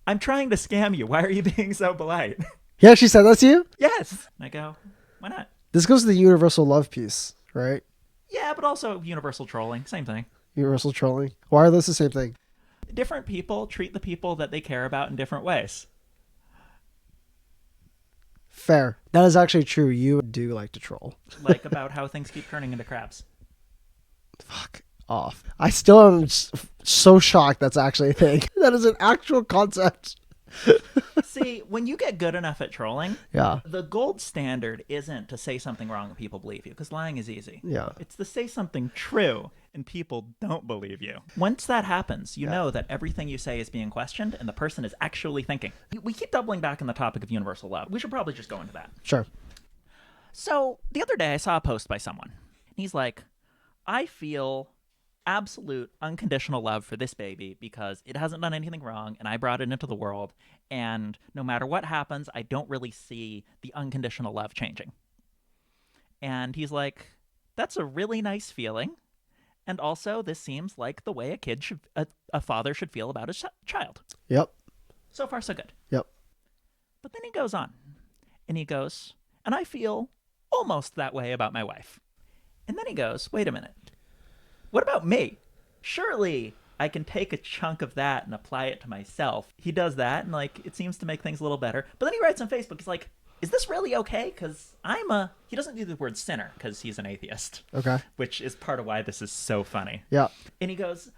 I'm trying to scam you. Why are you being so polite? Yeah, she said that to you? Yes. And I go, why not? This goes to the universal love piece, right? Yeah, but also universal trolling. Same thing. Universal trolling. Why are those the same thing? Different people treat the people that they care about in different ways. Fair. That is actually true. You do like to troll. Like about how things keep turning into crabs. Fuck off. I still am so shocked that's actually a thing. That is an actual concept. See, when you get good enough at trolling, Yeah. the gold standard isn't to say something wrong and people believe you, because lying is easy. Yeah. It's to say something true and people don't believe you. Once that happens, you know that everything you say is being questioned and the person is actually thinking. We keep doubling back on the topic of universal love. We should probably just go into that. Sure. So the other day I saw a post by someone. He's like, I feel absolute unconditional love for this baby because it hasn't done anything wrong and I brought it into the world, and no matter what happens, I don't really see the unconditional love changing. And he's like, that's a really nice feeling, and also this seems like the way a father should feel about his child. Yep. So far so good. Yep. But then he goes on and he goes, and I feel almost that way about my wife. And then he goes, wait a minute. What about me? Surely I can take a chunk of that and apply it to myself. He does that, and like it seems to make things a little better. But then he writes on Facebook, he's like, is this really okay? Because he doesn't do the word sinner because he's an atheist. Okay. Which is part of why this is so funny. Yeah. And he goes,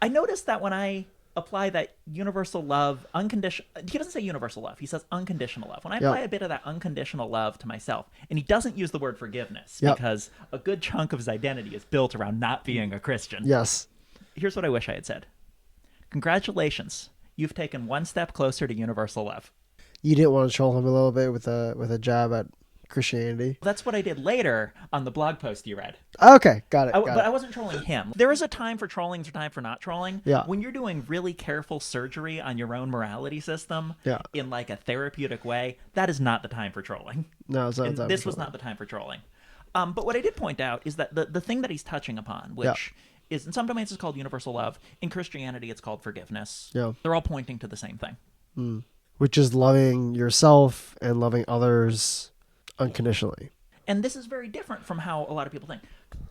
I noticed that when I apply that universal love, unconditional, he doesn't say universal love, he says unconditional love. When I apply a bit of that unconditional love to myself, and he doesn't use the word forgiveness because a good chunk of his identity is built around not being a Christian. Yes. Here's what I wish I had said. Congratulations. You've taken one step closer to universal love. You didn't want to troll him a little bit with a jab at Christianity. That's what I did later on the blog post you read. Okay, got it. But I wasn't trolling him. There is a time for trolling, there's a time for not trolling. Yeah. When you're doing really careful surgery on your own morality system in like a therapeutic way, that is not the time for trolling. No, it's not. And this was not the time for trolling. But what I did point out is that the thing that he's touching upon, which is in some domains is called universal love, in Christianity it's called forgiveness. Yeah. They're all pointing to the same thing. Which is loving yourself and loving others unconditionally. And this is very different from how a lot of people think.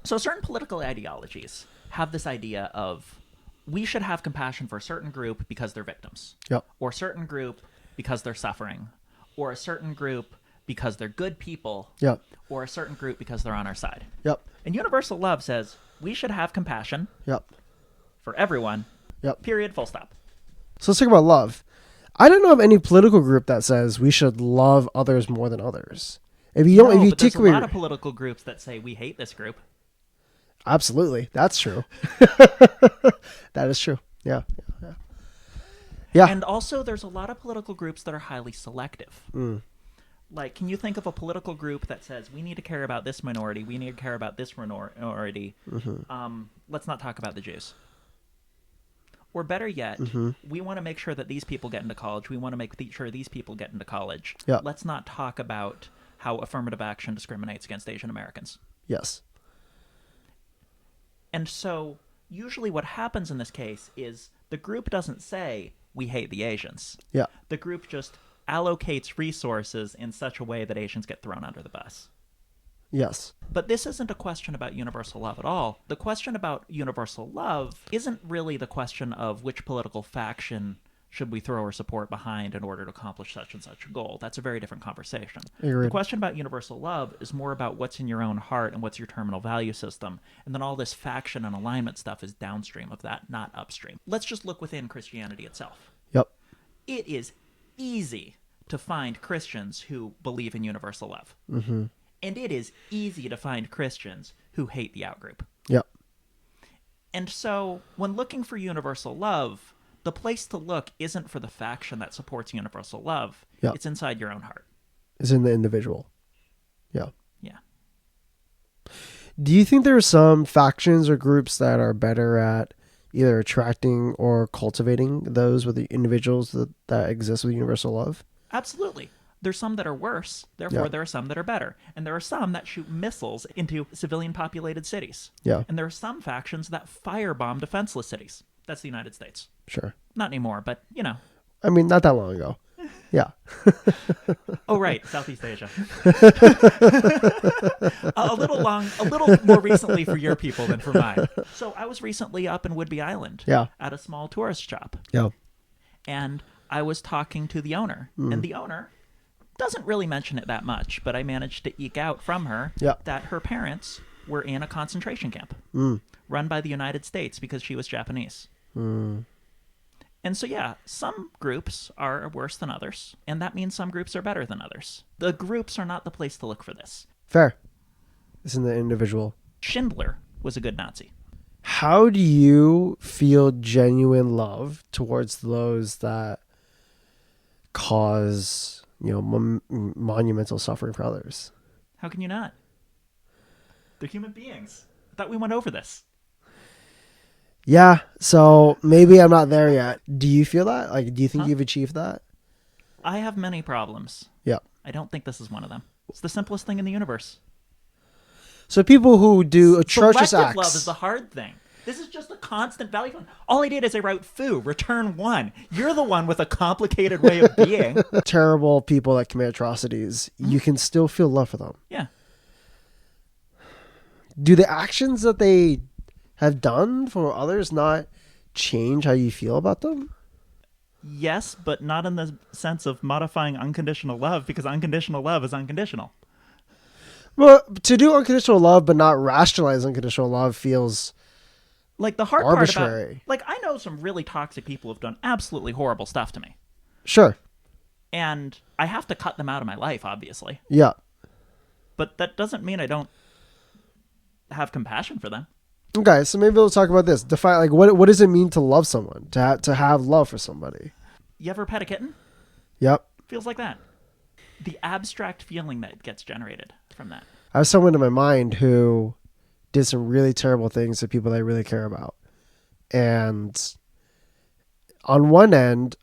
So certain political ideologies have this idea of we should have compassion for a certain group because they're victims. Yep. Or a certain group because they're suffering. Or a certain group because they're good people. Yep. Or a certain group because they're on our side. Yep. And universal love says we should have compassion Yep. for everyone. Yep. Period. Full stop. So let's talk about love. I don't know of any political group that says we should love others more than others. If you don't, No, if you but there's take a away, lot of political groups that say we hate this group. absolutely, that's true. That is true. Yeah. Yeah. And also there's a lot of political groups that are highly selective. Like, can you think of a political group that says we need to care about this minority, we need to care about this minority, let's not talk about the Jews? Or better yet, we want to make sure that these people get into college, we want to make sure these people get into college. Yeah. Let's not talk about how affirmative action discriminates against Asian Americans. Yes. And so usually what happens in this case is the group doesn't say we hate the Asians. Yeah. The group just allocates resources in such a way that Asians get thrown under the bus. Yes. But this isn't a question about universal love at all. The question about universal love isn't really the question of which political faction should we throw our support behind in order to accomplish such and such a goal. That's a very different conversation. Agreed. The question about universal love is more about what's in your own heart and what's your terminal value system. And then all this faction and alignment stuff is downstream of that, not upstream. Let's just look within Christianity itself. Yep. It is easy to find Christians who believe in universal love. And it is easy to find Christians who hate the outgroup. Yep. And so when looking for universal love, the place to look isn't for the faction that supports universal love. Yep. It's inside your own heart. It's in the individual. Yeah. Yeah. Do you think there are some factions or groups that are better at either attracting or cultivating those with the individuals that exist with universal love? Absolutely. There's some that are worse. Therefore, Yeah. there are some that are better. And there are some that shoot missiles into civilian-populated cities. Yeah. And there are some factions that firebomb defenseless cities. That's the United States. Sure. Not anymore, but, you know. I mean, not that long ago. Yeah. Oh, right, Southeast Asia. A little more recently for your people than for mine. So I was recently up in Whidbey Island Yeah. at a small tourist shop, Yeah. and I was talking to the owner, and the owner doesn't really mention it that much, but I managed to eke out from her Yeah. that her parents were in a concentration camp run by the United States because she was Japanese. And so, yeah, some groups are worse than others, and that means some groups are better than others. The groups are not the place to look for this. Fair. It's in the individual. Schindler was a good Nazi. How do you feel genuine love towards those that cause, monumental suffering for others? How can you not? They're human beings. I thought we went over this. Yeah, so maybe I'm not there yet. Do you feel that? Like, do you think Huh? you've achieved that? I have many problems. Yeah. I don't think this is one of them. It's the simplest thing in the universe. So people who do atrocious Selective acts. love is the hard thing. This is just a constant value. All I did is I wrote foo, return one. You're the one with a complicated way of being. Terrible people that commit atrocities, you can still feel love for them. Yeah. Do the actions that they have done for others not change how you feel about them? Yes, but not in the sense of modifying unconditional love, because unconditional love is unconditional. Well, to do unconditional love but not rationalize unconditional love feels Like the hard arbitrary. part about, like, I know some really toxic people who've done absolutely horrible stuff to me, Sure. and I have to cut them out of my life, obviously. Yeah. But that doesn't mean I don't have compassion for them. Okay, so maybe we'll talk about this. Define, like, what does it mean to love someone? To have love for somebody? You ever pet a kitten? Yep. Feels like that. The abstract feeling that gets generated from that. I have someone in my mind who did some really terrible things to people that I really care about. And on one end,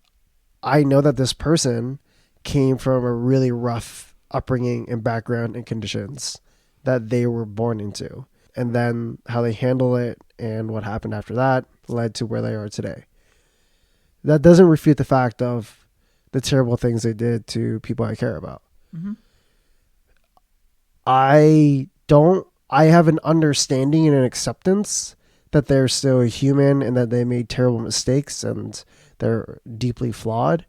I know that this person came from a really rough upbringing and background and conditions that they were born into. And then how they handle it and what happened after that led to where they are today. That doesn't refute the fact of the terrible things they did to people I care about. Mm-hmm. I have an understanding and an acceptance that they're still a human and that they made terrible mistakes and they're deeply flawed,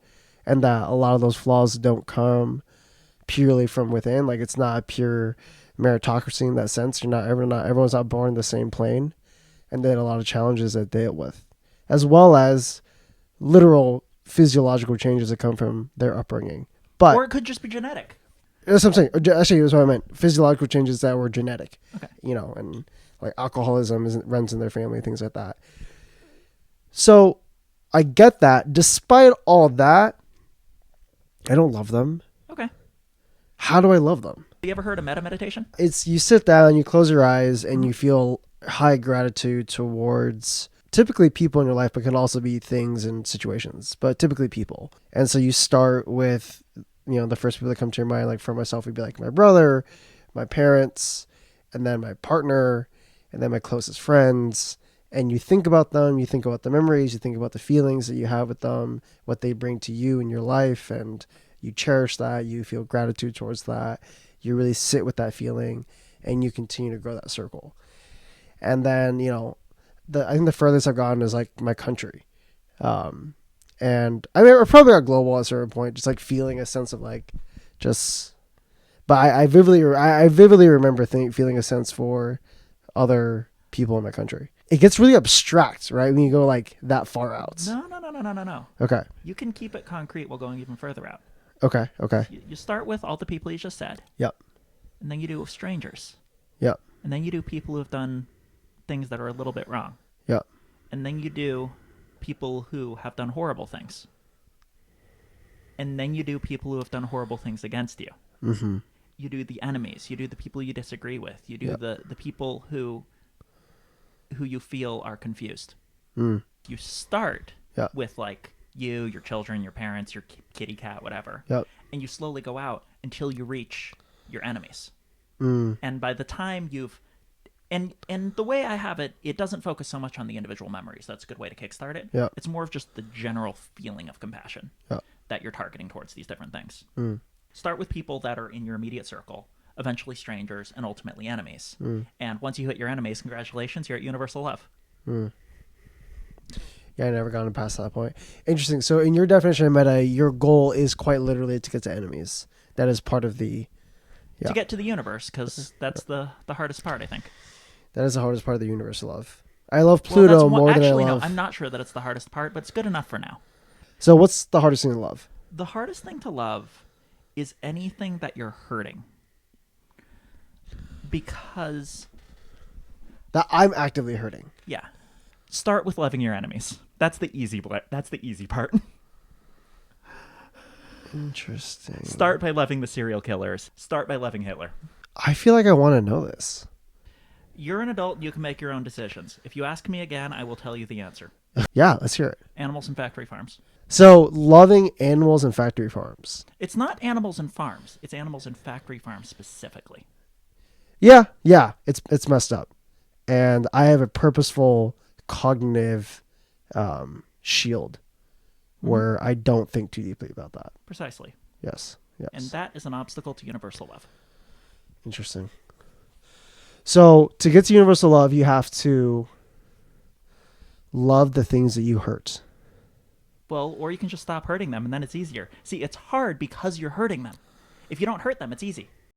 and that a lot of those flaws don't come purely from within. Like, it's not a pure meritocracy in that sense. Everyone's not born the same plane, and they had a lot of challenges that they dealt with, as well as literal physiological changes that come from their upbringing. But Or it could just be genetic. that's what I'm saying. Actually, that's what I meant. Physiological changes that were genetic. Okay. And like alcoholism runs in their family, things like that. So I get that. Despite all that, I don't love them. Okay. How do I love them? Have you ever heard of meta meditation? It's you sit down, you close your eyes, and you feel high gratitude towards typically people in your life, but can also be things and situations, but typically people. And so you start with, the first people that come to your mind, like for myself, would be like my brother, my parents, and then my partner, and then my closest friends. And you think about them, you think about the memories, you think about the feelings that you have with them, what they bring to you in your life, and you cherish that, you feel gratitude towards that, you really sit with that feeling, and you continue to grow that circle. And then, I think the furthest I've gotten is like my country. And I mean, we're probably at global at a certain point, just like feeling a sense of like, but I vividly remember feeling a sense for other people in my country. It gets really abstract, right? When you go like that far out. No. Okay. You can keep it concrete while going even further out. Okay. You start with all the people you just said. Yep. And then you do strangers. Yep. And then you do people who have done things that are a little bit wrong. Yep. And then you do people who have done horrible things. And then you do people who have done horrible things against you. Mm-hmm. You do the enemies. You do the people you disagree with. You do the people who you feel are confused. Mm. You start Yep. with like you, your children, your parents, your kitty cat, whatever. Yep. And you slowly go out until you reach your enemies. Mm. And by the time you've And the way I have it, it doesn't focus so much on the individual memories. That's a good way to kickstart it. Yeah. It's more of just the general feeling of compassion Yeah. that you're targeting towards these different things. Mm. Start with people that are in your immediate circle, eventually strangers, and ultimately enemies. And once you hit your enemies, congratulations, you're at universal love. Yeah, I never gotten past that point. Interesting. So in your definition of meta, your goal is quite literally to get to enemies. That is part of the... Yeah. To get to the universe, because that's the hardest part, I think. That is the hardest part of the universe to love. I love Well, Pluto that's one, more actually, than I love... no, I'm not sure that it's the hardest part, but it's good enough for now. So what's the hardest thing to love? The hardest thing to love is anything that you're hurting. Because, That I'm actively hurting. yeah, start with loving your enemies. That's the easy part. Interesting. Start by loving the serial killers. Start by loving Hitler. I feel like I want to know this. You're an adult and you can make your own decisions. If you ask me again, I will tell you the answer. Yeah, let's hear it. Animals and factory farms. So loving animals and factory farms. It's not animals and farms. It's animals and factory farms specifically. Yeah, it's messed up. And I have a purposeful cognitive shield where I don't think too deeply about that. Precisely. Yes. And that is an obstacle to universal love. Interesting. So to get to universal love, you have to love the things that you hurt. Well, or you can just stop hurting them and then it's easier. See, it's hard because you're hurting them. If you don't hurt them, it's easy.